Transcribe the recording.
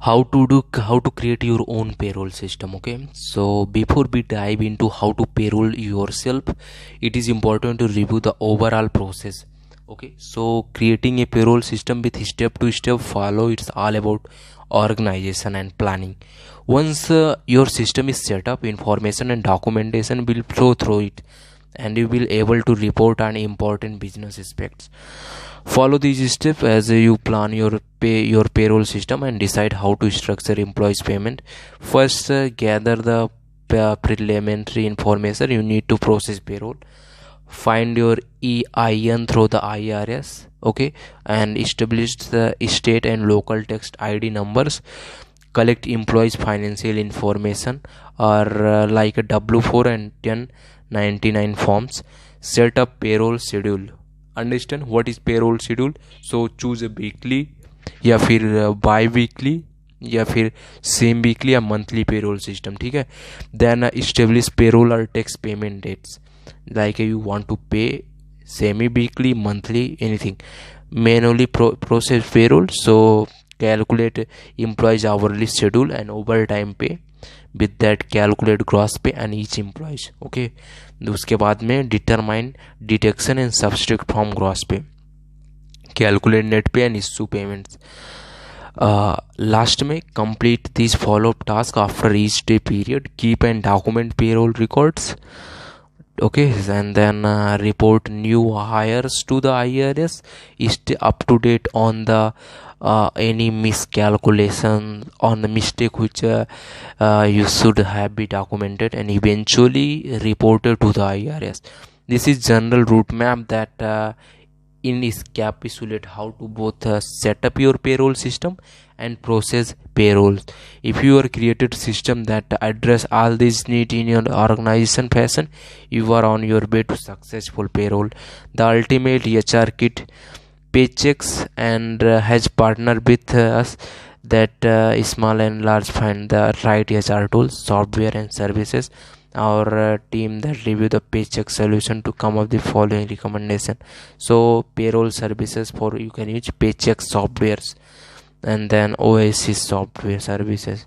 how to create your own payroll system. Okay, so before we dive into how to payroll yourself, it is important to review the overall process. Okay, so creating a payroll system with step to step follow, it's all about organization and planning. Once your system is set up, information and documentation will flow through it, and you will able to report on important business aspects. Follow these steps as you plan your payroll system and decide how to structure employees payment. First, gather the preliminary information you need to process payroll. Find your EIN through the IRS, okay, and establish the state and local tax ID numbers. Collect employees financial information, or like a W4 and 1099 forms. Set up payroll schedule. Understand what is payroll schedule? So choose a weekly या फिर by weekly या फिर semiweekly या monthly payroll system, ठीक है. Then establish payroll और tax payment dates, like you want to pay semi weekly, monthly, anything. Manually process payroll, so calculate employees hourly schedule and overtime pay. With that, calculate gross pay and each employees. Okay, उसके बाद में determine deduction and subtract from gross pay. Calculate net pay and issue payments. Last में complete these follow-up tasks after each day period. Keep and document payroll records. Okay, and then report new hires to the IRS. Stay up to date on the any miscalculation, on the mistake which you should have be documented and eventually reported to the IRS. This is general route map that in encapsulate how to both set up your payroll system and process payrolls. If you are created system that address all these needs in your organization fashion, you are on your way to successful payroll. The ultimate HR kit. Paychecks and has partnered with us that small and large find the right HR tools, software and services. Our team that review the paycheck solution to come up the following recommendation. So payroll services, for you can use paycheck softwares, and then Oasis software services.